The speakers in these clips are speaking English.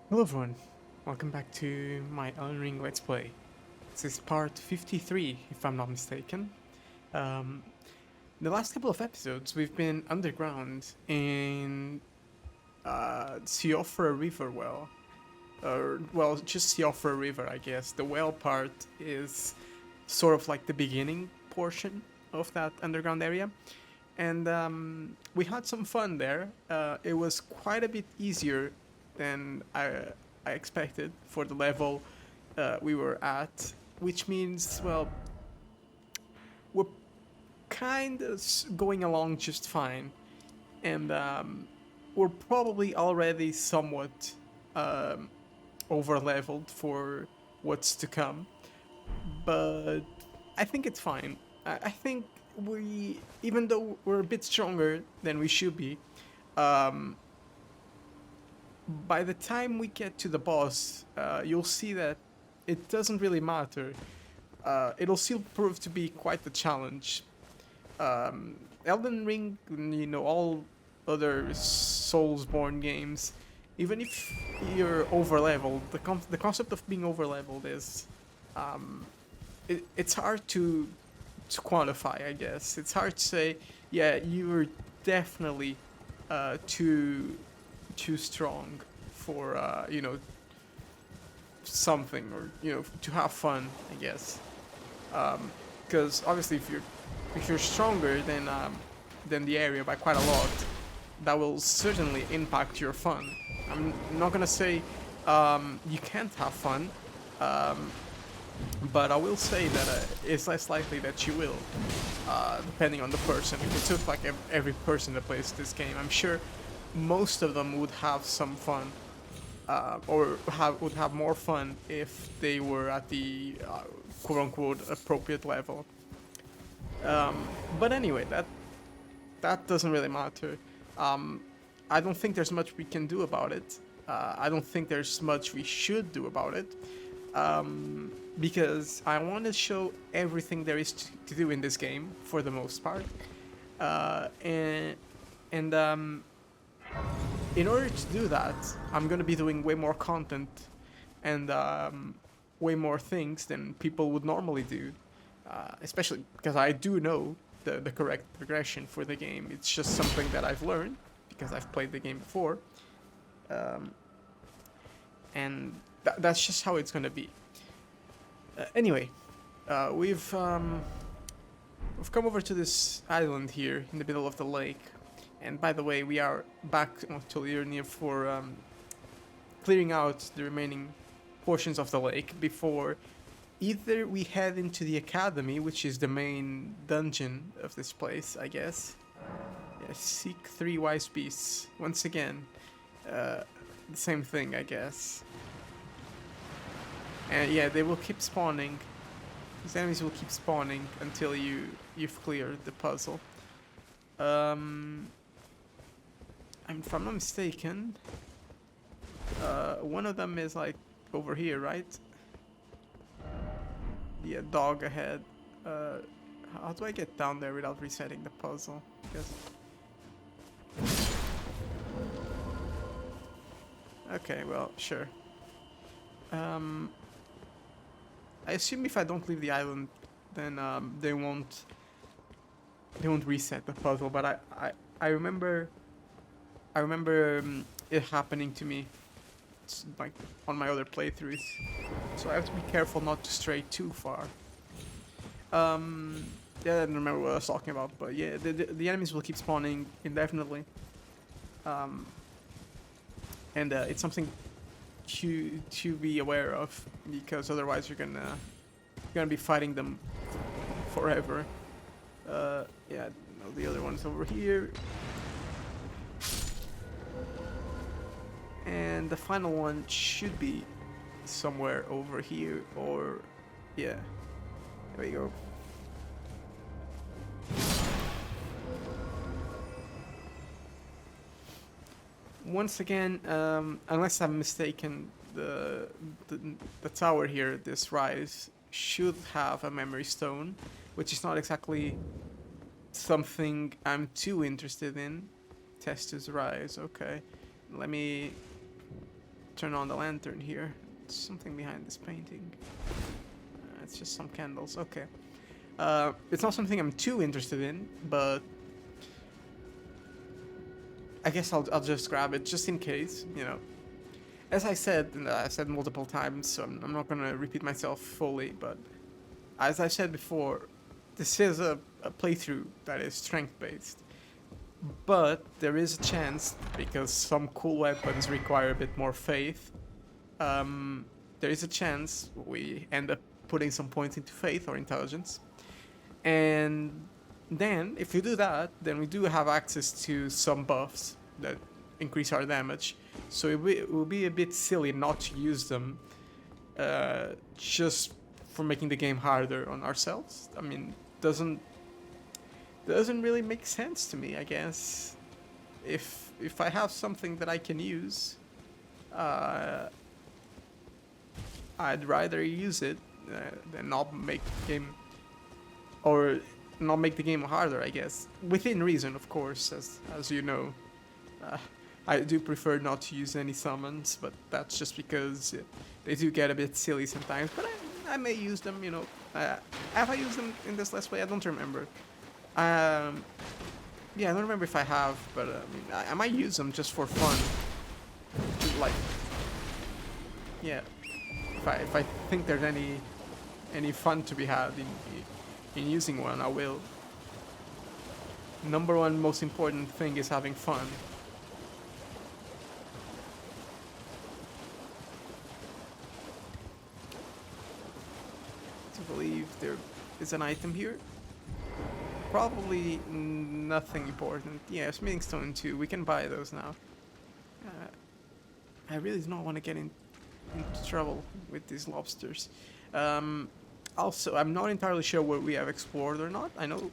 Hello everyone, welcome back to my Elden Ring Let's Play. This is part 53, if I'm not mistaken. Um, the last couple of episodes we've been underground in Siofra River well. Or, well, just Siofra River, I guess. The well part is sort of like the beginning portion of that underground area. And we had some fun there. It was quite a bit easier than I expected for the level we were at, which means, well, we're kind of going along just fine, and we're probably already somewhat um, over leveled for what's to come, but I think it's fine. I think we, even though we're a bit stronger than we should be, um, by the time we get to the boss, you'll see that it doesn't really matter. It'll still prove to be quite the challenge. Elden Ring, all other Soulsborne games, even if you're over leveled, the concept of being over leveled is, um, it's hard to quantify. I guess it's hard to say. Yeah, you were definitely too strong for something, or to have fun, I guess. Because obviously if you're stronger than the area by quite a lot, that will certainly impact your fun. I'm not gonna say you can't have fun, um, but I will say that it's less likely that you will, depending on the person. If it took like every person that plays this game, I'm sure most of them would have some fun, would have more fun if they were at the quote unquote appropriate level. But anyway, that doesn't really matter. Um, I don't think there's much we can do about it. I don't think there's much we should do about it. Because I want to show everything there is to do in this game for the most part. Uh, and and in order to do that, I'm gonna be doing way more content and way more things than people would normally do. Especially because I do know the correct progression for the game. It's just something that I've learned because I've played the game before, um, and that's just how it's gonna be. Anyway, we've come over to this island here in the middle of the lake, and by the way, we are back to Liurnia for clearing out the remaining portions of the lake before either we head into the academy, which is the main dungeon of this place, I guess. Yeah, seek 3 wise beasts. Once again, the same thing, I guess. And yeah, they will keep spawning. These enemies will keep spawning until you've cleared the puzzle. Um, if I'm not mistaken, one of them is like over here, right? The dog ahead. Uh, how do I get down there without resetting the puzzle? Because okay, well, sure. Um, I assume if I don't leave the island, then they won't reset the puzzle. But I remember it happening to me, like on my other playthroughs. So I have to be careful not to stray too far. Um, yeah, I don't remember what I was talking about, but yeah, the enemies will keep spawning indefinitely. Um, and it's something to be aware of, because otherwise you're gonna be fighting them forever. Yeah, no, the other one's over here, and the final one should be somewhere over here, or yeah, there we go. Once again, unless I'm mistaken, the the tower here, this rise, should have a memory stone, which is not exactly something I'm too interested in. Test his rise. Okay, let me turn on the lantern here. There's something behind this painting. It's just some candles. Okay. It's not something I'm too interested in, but I guess I'll just grab it just in case, you know. As I said, and I've said multiple times, so I'm not gonna repeat myself fully, but as I said before, this is a playthrough that is strength-based. But there is a chance, because some cool weapons require a bit more faith, there is a chance we end up putting some points into faith or intelligence. And then, if we do that, then we do have access to some buffs that increase our damage. So it will be a bit silly not to use them just for making the game harder on ourselves. I mean, doesn't really make sense to me, I guess. If I have something that I can use, I'd rather use it than not make the game, or not make the game harder, I guess. Within reason, of course, as you know. I do prefer not to use any summons, but that's just because they do get a bit silly sometimes. But I may use them, you know. Have I used them in this Let's Play? I don't remember. Yeah, I don't remember if I have, but I mean, I might use them just for fun. Like, yeah, if I think there's any fun to be had in using one, I will. Number one most important thing is having fun. I believe there is an item here. Probably nothing important. Yeah, Smithing Stone 2. We can buy those now. I really do not want to get into trouble with these lobsters. Also, I'm not entirely sure what we have explored or not. I know,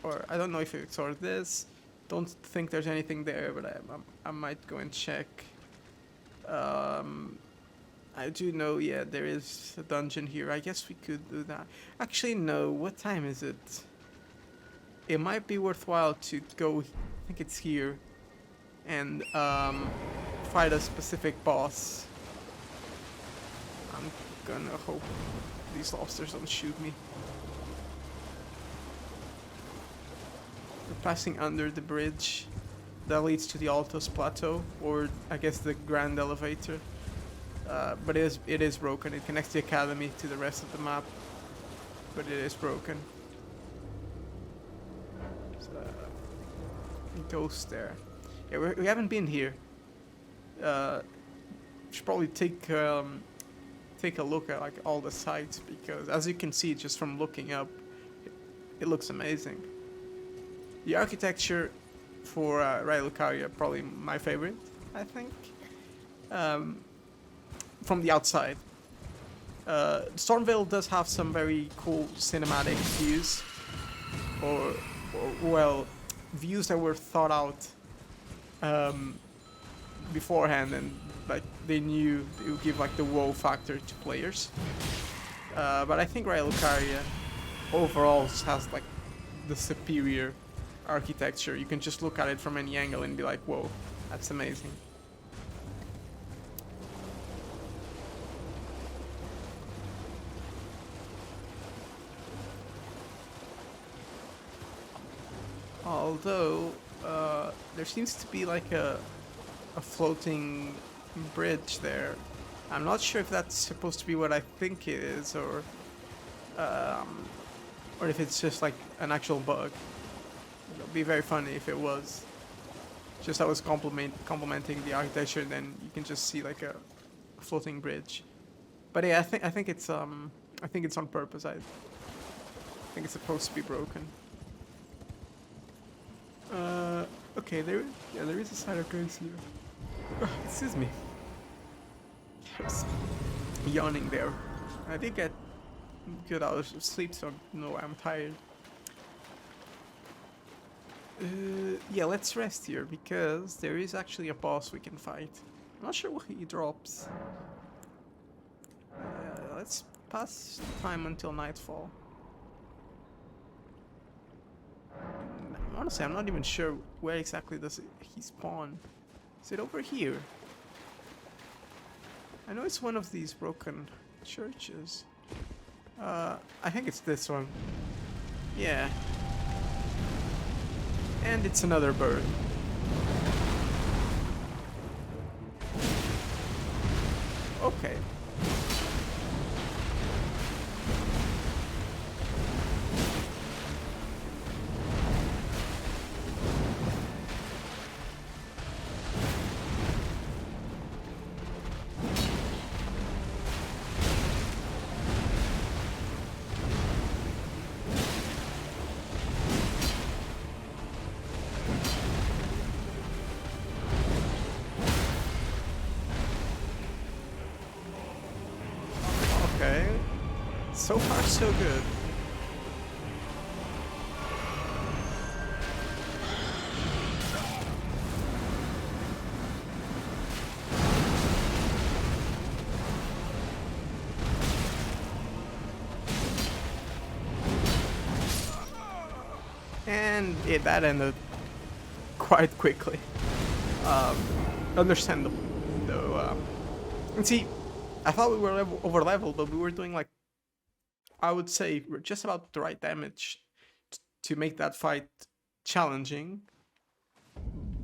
or I don't know if we explored this. Don't think there's anything there, but I might go and check. I do know, yeah, there is a dungeon here. I guess we could do that. Actually, no. What time is it? It might be worthwhile to go, I think it's here, and fight a specific boss. I'm gonna hope these lobsters don't shoot me. We're passing under the bridge that leads to the Altos Plateau, or I guess the Grand Elevator. But it is broken. It connects the academy to the rest of the map, but it is broken. So, ghost there. Yeah, we haven't been here. Should probably take a look at like all the sites, because as you can see just from looking up, it looks amazing. The architecture for Lucaria, probably my favorite, I think. From the outside. Stormvale does have some very cool cinematic views, or well, views that were thought out beforehand, and like they knew it would give like the wow factor to players. But I think Lucaria overall has like the superior architecture. You can just look at it from any angle and be like, whoa, that's amazing. Although, there seems to be like a floating bridge there. I'm not sure if that's supposed to be what I think it is, or if it's just like an actual bug. It would be very funny if it was. Just that was complementing the architecture, and then you can just see like a floating bridge. But yeah, I think it's on purpose. I think it's supposed to be broken. Okay, there is a side of grace here. Excuse me. I was yawning there. I did get good hours of sleep, so no, I'm tired. Yeah, let's rest here, because there is actually a boss we can fight. I'm not sure what he drops. Let's pass time until nightfall. Honestly, I'm not even sure where exactly does he spawn. Is it over here? I know it's one of these broken churches. I think it's this one. Yeah. And it's another bird. Okay. Okay. So far, so good. And that ended quite quickly. Understandable, though. And see, I thought we were over leveled, but we were doing like, I would say, we're just about the right damage to make that fight challenging,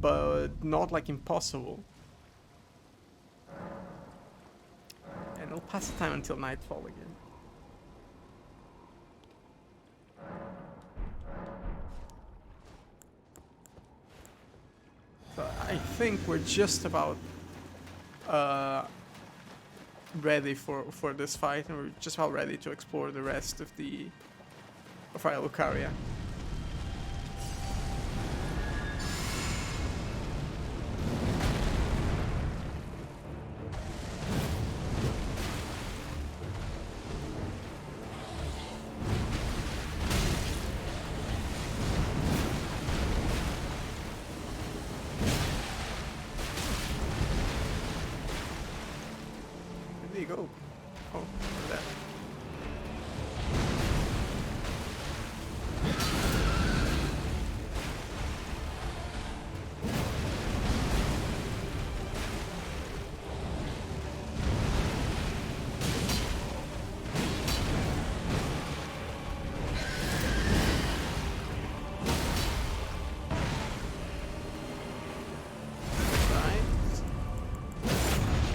but not like impossible. And it'll pass the time until nightfall again. So I think we're just about ready for this fight, and we're just about ready to explore the rest of our Lucaria. There you go. Oh, look at that.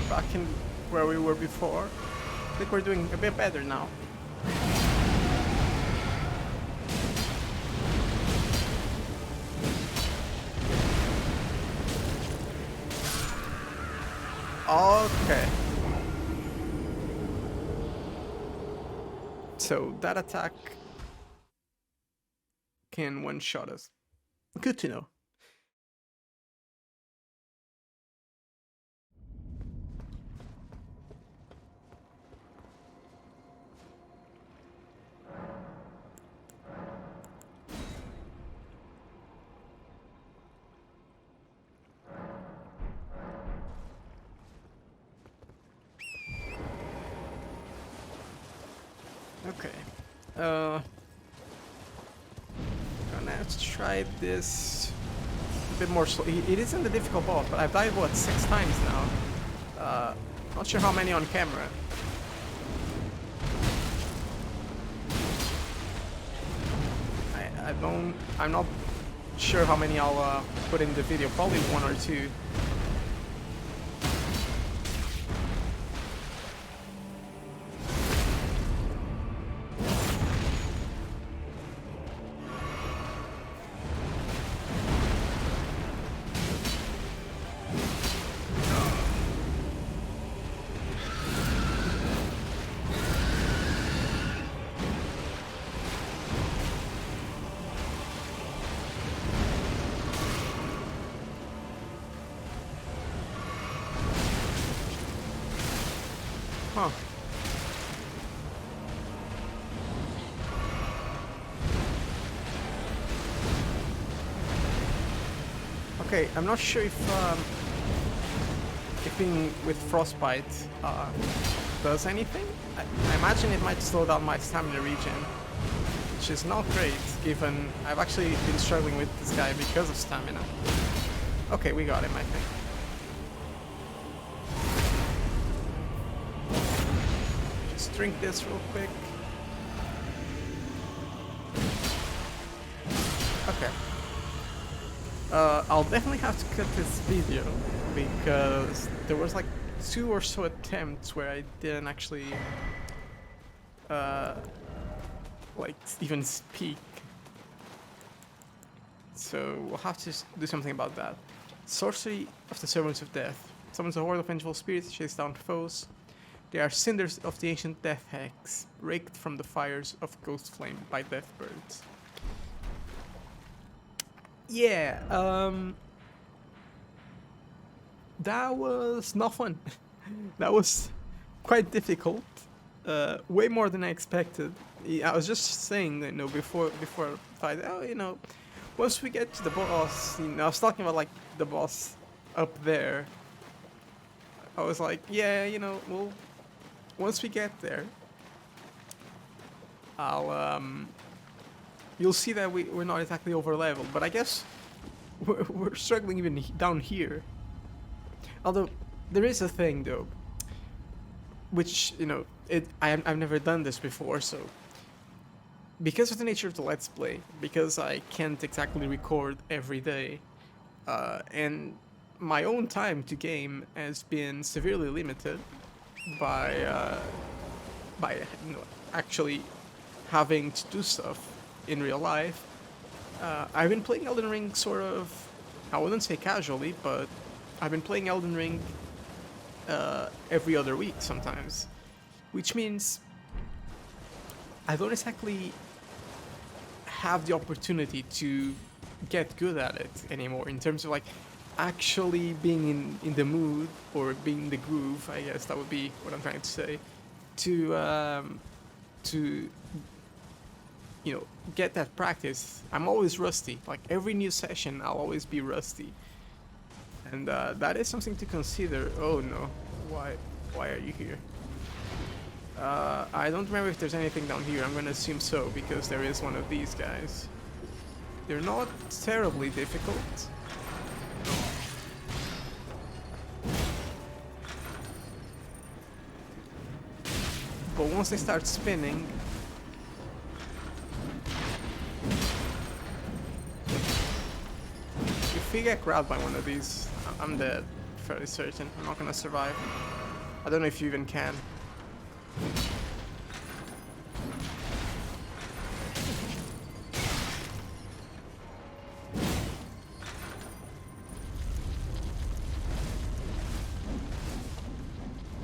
Back in where we were before. I think we're doing a bit better now. Okay. So that attack can one-shot us. Good to know. Okay. Gonna try this a bit more slow. It isn't a difficult boss, but I've died what 6 times now. Not sure how many on camera. I'm not sure how many I'll put in the video. Probably 1 or 2. Huh. Okay, I'm not sure if being with frostbite does anything. I imagine it might slow down my stamina regen, which is not great given I've actually been struggling with this guy because of stamina. Okay, we got him, I think. Let's drink this real quick. Okay. I'll definitely have to cut this video because there was like 2 or so attempts where I didn't actually like even speak. So we'll have to do something about that. Sorcery of the Servants of Death. Summons a horde of vengeful spirits, chase down foes. They are cinders of the ancient death hex, raked from the fires of ghost flame by death birds. Yeah, that was not fun. That was quite difficult. Way more than I expected. I was just saying, you know, before fight. Oh, you know, once we get to the boss, you know, I was talking about like the boss up there. I was like, yeah, you know, well, once we get there, I'll you'll see that we're not exactly over leveled, but I guess we're struggling even down here. Although there is a thing though, which, you know, I've never done this before, so because of the nature of the Let's Play, because I can't exactly record every day, and my own time to game has been severely limited by you know, actually having to do stuff in real life. I've been playing Elden Ring sort of, I wouldn't say casually, but I've been playing Elden Ring every other week sometimes, which means I don't exactly have the opportunity to get good at it anymore in terms of like actually being in the mood or being in the groove, I guess that would be what I'm trying to say, to you know, get that practice. I'm always rusty. Like every new session, I'll always be rusty, and that is something to consider. Oh no, why are you here? I don't remember if there's anything down here. I'm gonna assume so because there is one of these guys. They're not terribly difficult. But once they start spinning, if we get grabbed by one of these, I'm dead. Fairly certain. I'm not gonna survive. I don't know if you even can.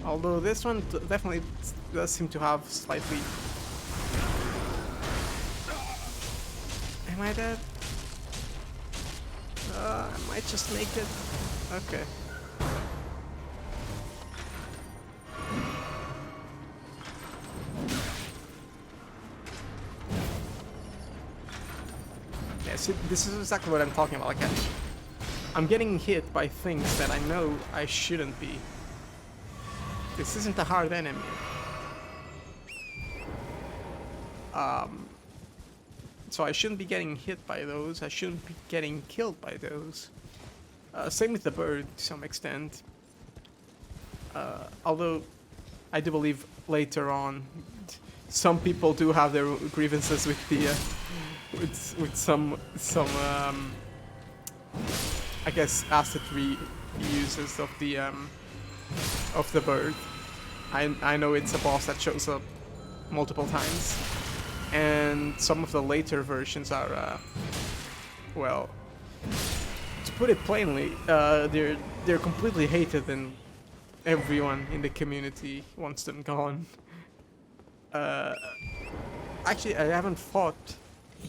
Although this one definitely does seem to have slightly... Am I dead? I might just make it. Okay. Yeah, see, this is exactly what I'm talking about. Like, I'm getting hit by things that I know I shouldn't be. This isn't a hard enemy. So I shouldn't be getting hit by those. I shouldn't be getting killed by those. Same with the bird to some extent. Although I do believe later on, some people do have their grievances with the with some I guess asset reuses of the bird. I know it's a boss that shows up multiple times, and some of the later versions are well, to put it plainly, they're completely hated and everyone in the community wants them gone. Actually, I haven't fought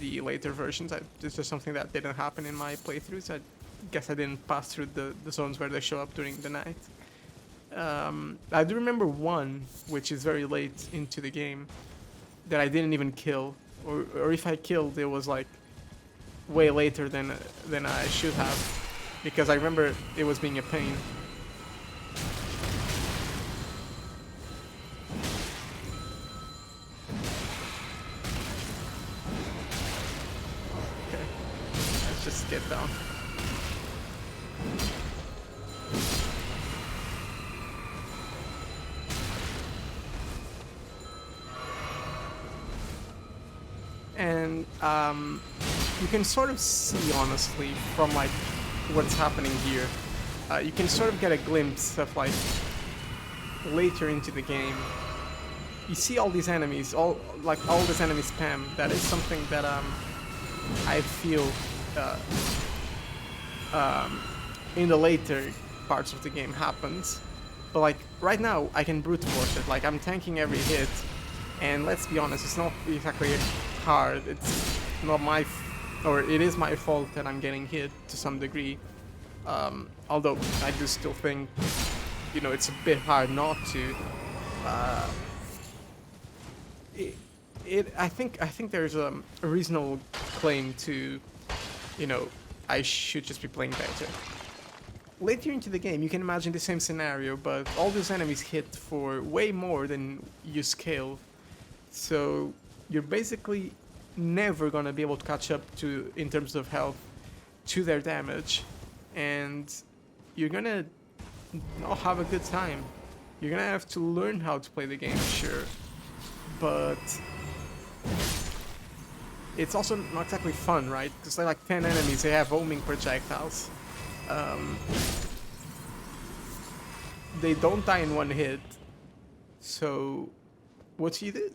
the later versions. This is something that didn't happen in my playthroughs. I guess I didn't pass through the zones where they show up during the night. I do remember one, which is very late into the game, that I didn't even kill, or if I killed, it was like way later than I should have, because I remember it was being a pain. Okay, let's just get down. And you can sort of see, honestly, from like what's happening here. You can sort of get a glimpse of like later into the game. You see all these enemies, all this enemy spam. That is something that I feel in the later parts of the game happens. But like right now, I can brute force it. Like I'm tanking every hit, and let's be honest, it's not exactly hard. It's not or it is my fault that I'm getting hit to some degree. Although I do still think, you know, it's a bit hard not to. I think there's a reasonable claim to, you know, I should just be playing better. Later into the game, you can imagine the same scenario, but all these enemies hit for way more than you scale. So you're basically never gonna be able to catch up to, in terms of health, to their damage, and you're gonna not have a good time. You're gonna have to learn how to play the game, sure, but it's also not exactly fun, right? Because they're like 10 enemies, they have homing projectiles. They don't die in one hit, so what do you do?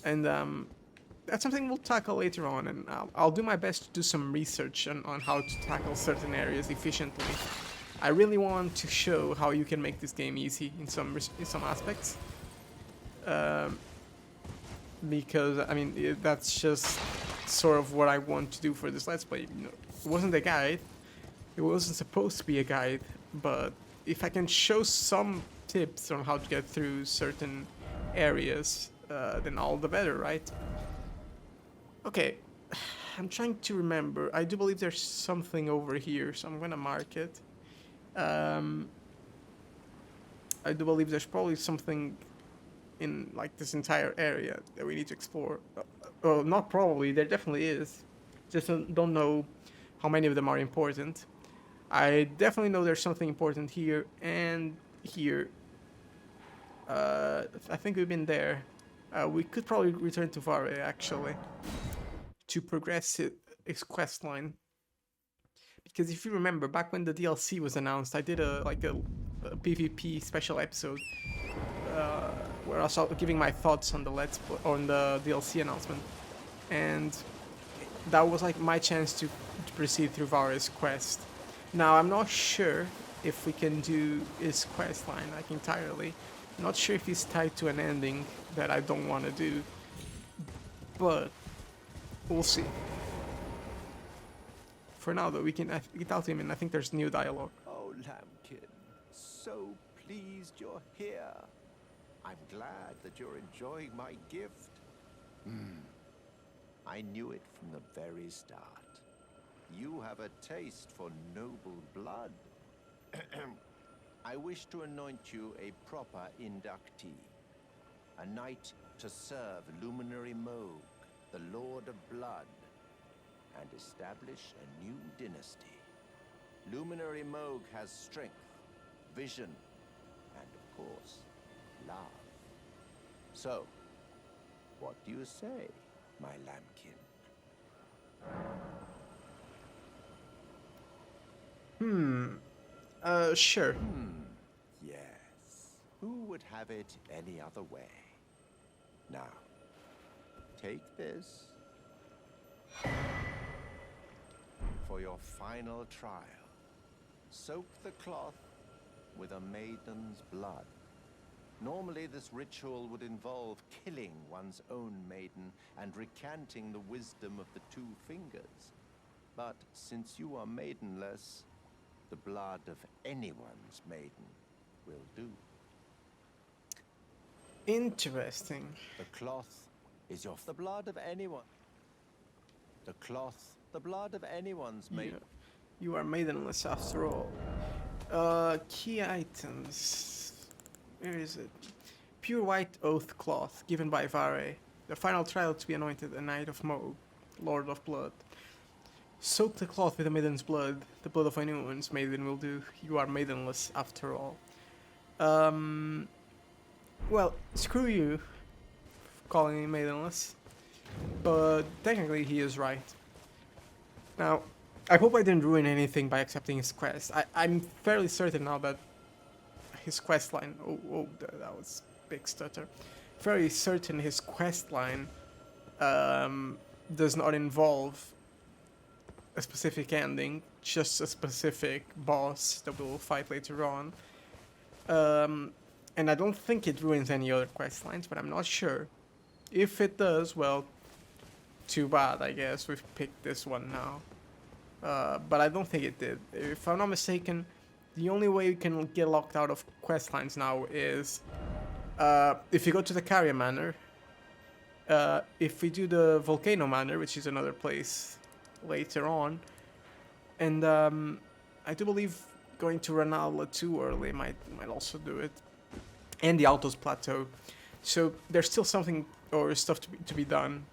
And that's something we'll tackle later on, and I'll do my best to do some research on how to tackle certain areas efficiently. I really want to show how you can make this game easy in some aspects. Because, I mean, that's just sort of what I want to do for this Let's Play. You know, it wasn't a guide. It wasn't supposed to be a guide, but if I can show some tips on how to get through certain areas, then all the better, right? Okay, I'm trying to remember. I do believe there's something over here, so I'm gonna mark it. I do believe there's probably something in like this entire area that we need to explore. Well, not probably, there definitely is. Just don't know how many of them are important. I definitely know there's something important here and here. I think we've been there. We could probably return to Vare, actually, to progress its quest line. Because if you remember, back when the DLC was announced, I did a PvP special episode where I was giving my thoughts on the DLC announcement, and that was like my chance to proceed through Vare's quest. Now I'm not sure if we can do his quest line like entirely. I'm not sure if he's tied to an ending that I don't want to do, but we'll see. For now, though, we can talk to him, and I think there's new dialogue. Oh, Lambkin, so pleased you're here. I'm glad that you're enjoying my gift. I knew it from the very start. You have a taste for noble blood. I wish to anoint you a proper inductee, a knight to serve Luminary Moog, the Lord of Blood, and establish a new dynasty. Luminary Moog has strength, vision, and of course, love. So, what do you say, my lambkin? Sure. Yes. Who would have it any other way? Now, take this for your final trial. Soak the cloth with a maiden's blood. Normally, this ritual would involve killing one's own maiden and recanting the wisdom of the two fingers. But since you are maidenless, the blood of anyone's maiden will do. Interesting. The cloth is the blood of anyone. The cloth, the blood of anyone's maiden. Yeah. You are maidenless after all. Key items. Where is it? Pure white oath cloth, given by Vare. The final trial to be anointed a knight of Moog, Lord of Blood. Soak the cloth with a maiden's blood. The blood of anyone's maiden will do. You are maidenless after all. Well, screw you, calling me maidenless. but technically he is right. Now, I hope I didn't ruin anything by accepting his quest. I'm fairly certain now that his quest line... Oh, that was a big stutter. Fairly certain his quest line does not involve a specific ending, just a specific boss that we'll fight later on. And I don't think it ruins any other quest lines, but I'm not sure. If it does, well, too bad, I guess. We've picked this one now. But I don't think it did. If I'm not mistaken, the only way you can get locked out of quest lines now is if you go to the Carrier Manor. If we do the Volcano Manor, which is another place later on, and I do believe going to Ranallah too early might also do it, and the Altos Plateau. So there's still something or stuff to be done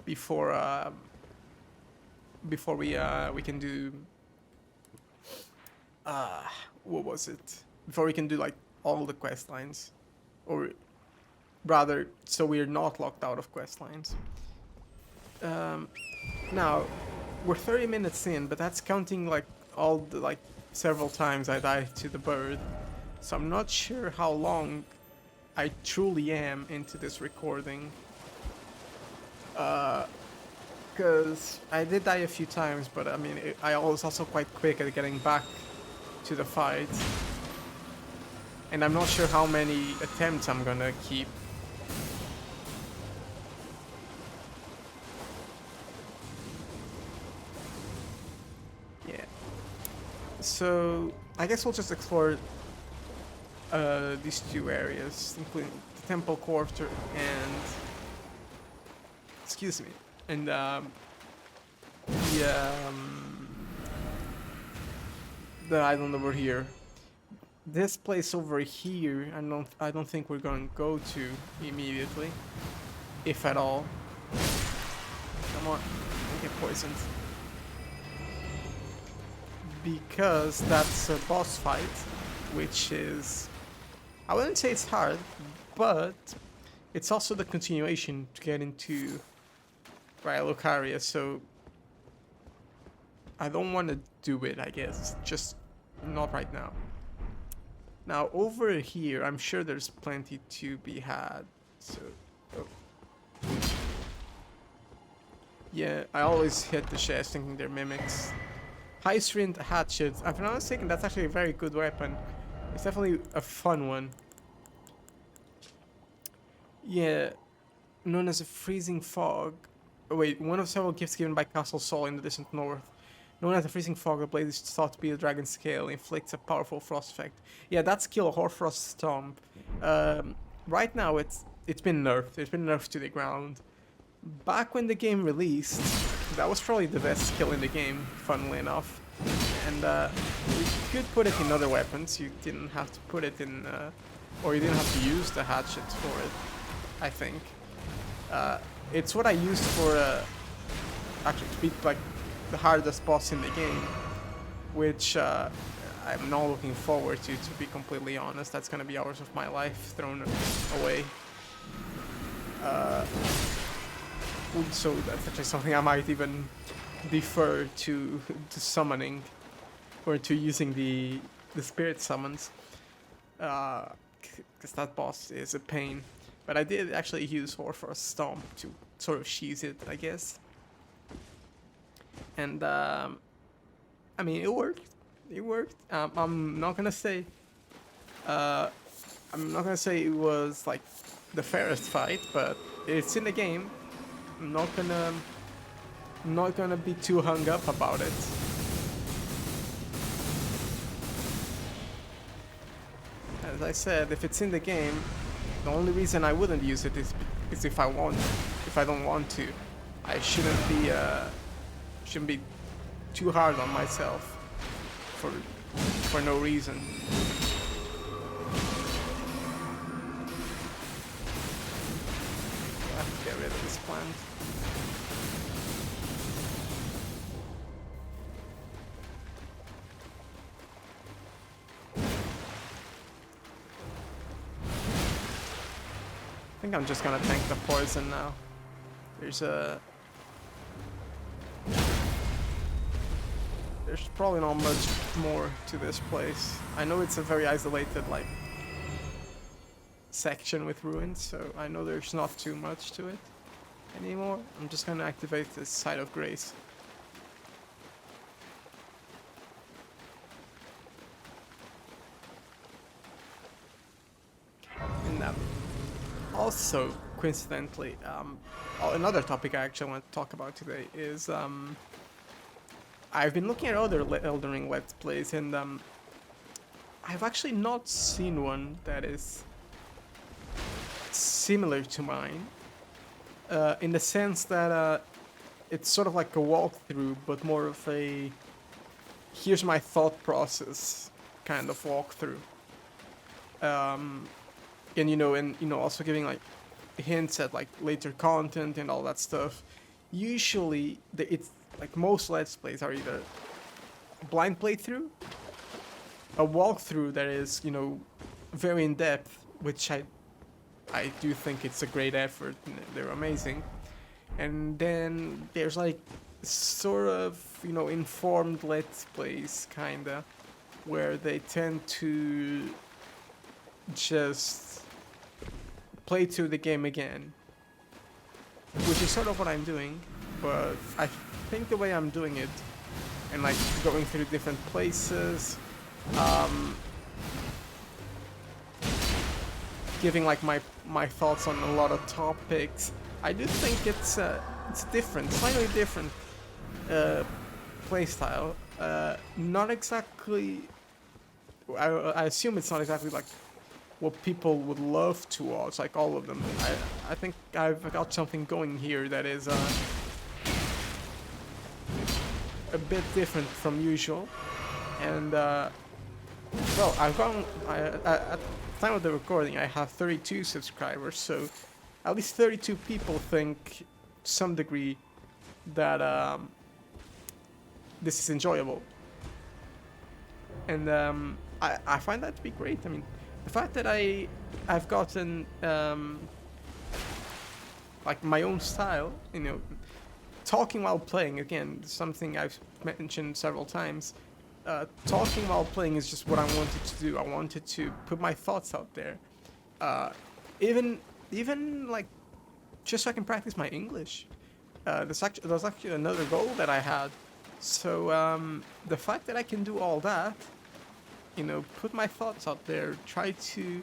before we can do what was it? Before we can do like all the quest lines, or rather, so we're not locked out of quest lines. Now we're 30 minutes in, but that's counting like all the like several times I died to the bird. So I'm not sure how long I truly am into this recording. Because I did die a few times, but I mean, I was also quite quick at getting back to the fight. And I'm not sure how many attempts I'm gonna keep. Yeah. So, I guess we'll just explore these two areas, including the Temple Quarter and... Excuse me. And the island over here. This place over here, I don't think we're going to go to immediately, if at all. Come on, don't get poisoned. Because that's a boss fight, which is, I wouldn't say it's hard, but it's also the continuation to get into Lucaria, so I don't want to do it, I guess, just not right now. Now over here, I'm sure there's plenty to be had, so... Oh. Yeah, I always hit the chest thinking they're mimics. High strength hatchet, if I'm not mistaken, that's actually a very good weapon. It's definitely a fun one. Yeah, known as a freezing fog. Oh, wait, one of several gifts given by Castle Sol in the distant north. Known as the freezing fog, the blade is thought to be a dragon's scale, inflicts a powerful frost effect. Yeah, that skill, Horfrost Stomp. Right now, it's been nerfed. It's been nerfed to the ground. Back when the game released, that was probably the best skill in the game, funnily enough. And you could put it in other weapons. You didn't have to put it in, or you didn't have to use the hatchets for it, I think. It's what I used for, actually, to beat, like, the hardest boss in the game, which I'm not looking forward to be completely honest. That's gonna be hours of my life thrown away. So that's actually something I might even defer to summoning, or to using the spirit summons, because that boss is a pain. But I did actually use Horfrost Stomp to sort of sheath it, I guess. And I mean, it worked. It worked. I'm not gonna say it was like the fairest fight, but it's in the game. I'm not gonna be too hung up about it. As I said, if it's in the game, the only reason I wouldn't use it is if I want. If I don't want to, I shouldn't be too hard on myself for no reason. I have to get rid of this plant. I think I'm just gonna tank the poison now. There's a... There's probably not much more to this place. I know it's a very isolated, like, section with ruins, so I know there's not too much to it anymore. I'm just gonna activate this Site of Grace. And also, coincidentally, another topic I actually want to talk about today is I've been looking at other Elden Ring Let's Plays, and I've actually not seen one that is similar to mine, in the sense that it's sort of like a walkthrough, but more of a here's my thought process kind of walkthrough. And also giving like hints at like later content and all that stuff. Usually, it's like most Let's Plays are either a blind playthrough, a walkthrough that is very in depth, which I do think it's a great effort. They're amazing. And then there's like sort of informed Let's Plays kinda, where they tend to just play through the game again, which is sort of what I'm doing, but I think the way I'm doing it, and like going through different places, giving like my thoughts on a lot of topics, I do think it's different, slightly different playstyle. Not exactly. I assume it's not exactly like what people would love to watch, like all of them. I think I've got something going here that is a bit different from usual, and well, I've gone. At the time of the recording, I have 32 subscribers, so at least 32 people think, to some degree, that this is enjoyable, and I find that to be great. I mean, the fact that I've gotten like my own style, talking while playing, again, something I've mentioned several times. Talking while playing is just what I wanted to do. I wanted to put my thoughts out there, even like just so I can practice my English. There's actually another goal that I had. So the fact that I can do all that, put my thoughts out there, try to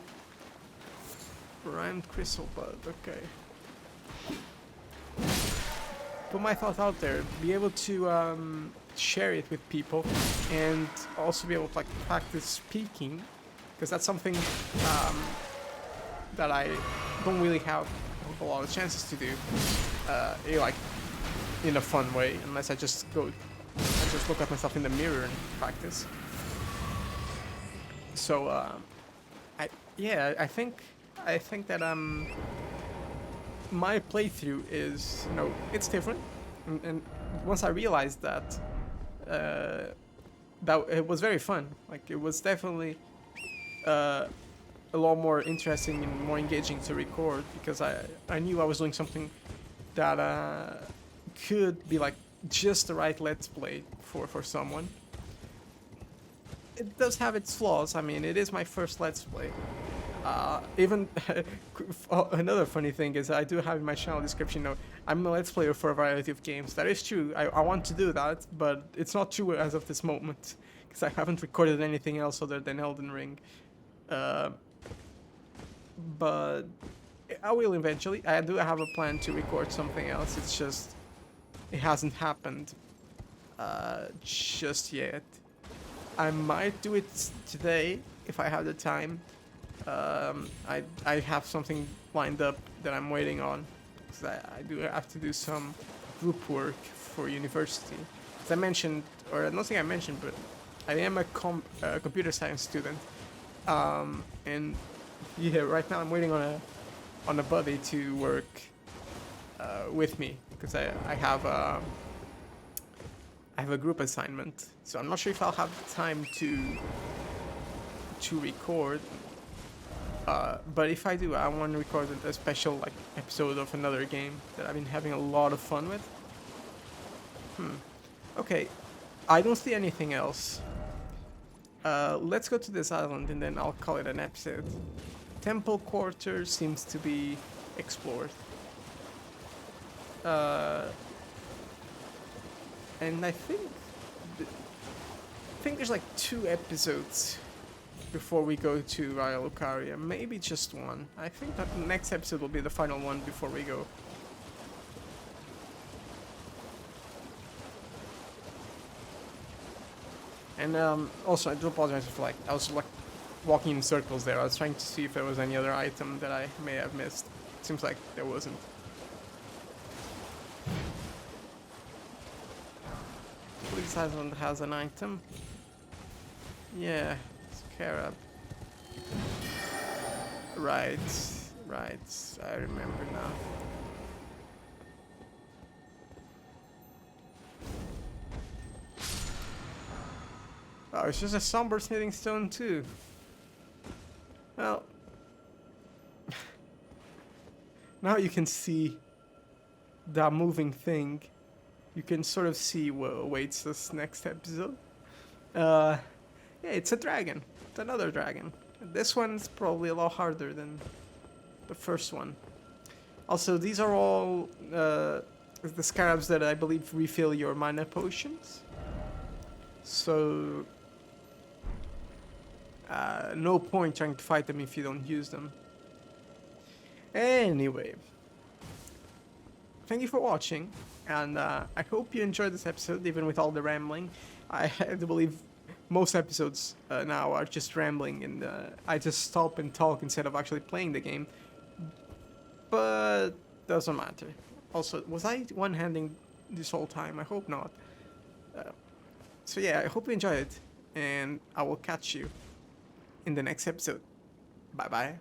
rhymed crystal bud, okay. Put my thoughts out there, be able to share it with people, and also be able to like practice speaking, because that's something that I don't really have a lot of chances to do, like in a fun way, unless I just look at myself in the mirror and practice. So I think that my playthrough is it's different, and once I realized that that it was very fun. Like, it was definitely a lot more interesting and more engaging to record, because I knew I was doing something that could be like just the right Let's Play for someone. It does have its flaws. I mean, it is my first Let's Play. Even another funny thing is I do have in my channel description, I'm a Let's Player for a variety of games. That is true. I want to do that, but it's not true as of this moment, because I haven't recorded anything else other than Elden Ring. But I will eventually. I do have a plan to record something else. It's just it hasn't happened just yet. I might do it today if I have the time. I have something lined up that I'm waiting on, because I do have to do some group work for university. As I mentioned, or I don't think I mentioned, but I am a computer science student, and yeah, right now I'm waiting on a buddy to work with me, because I have a group assignment, so I'm not sure if I'll have time to record. But if I do, I want to record a special like episode of another game that I've been having a lot of fun with. Okay, I don't see anything else. Let's go to this island and then I'll call it an episode. Temple Quarter seems to be explored. And I think there's like 2 episodes before we go to Raya Lucaria. Maybe just 1. I think that the next episode will be the final one before we go. And also, I do apologize for like I was like walking in circles there. I was trying to see if there was any other item that I may have missed. Seems like there wasn't. Police Island has an item. Yeah, scarab. Right, I remember now. Oh, it's just a somber smithing stone too. Well, now you can see that moving thing. You can sort of see what awaits us next episode. Yeah, it's a dragon. It's another dragon. This one's probably a lot harder than the first one. Also, these are all the scarabs that I believe refill your mana potions. So, no point trying to fight them if you don't use them. Anyway, thank you for watching, and I hope you enjoyed this episode, even with all the rambling. I do believe most episodes now are just rambling, and I just stop and talk instead of actually playing the game. But doesn't matter. Also, was I one-handing this whole time? I hope not. So yeah, I hope you enjoyed it, and I will catch you in the next episode. Bye bye.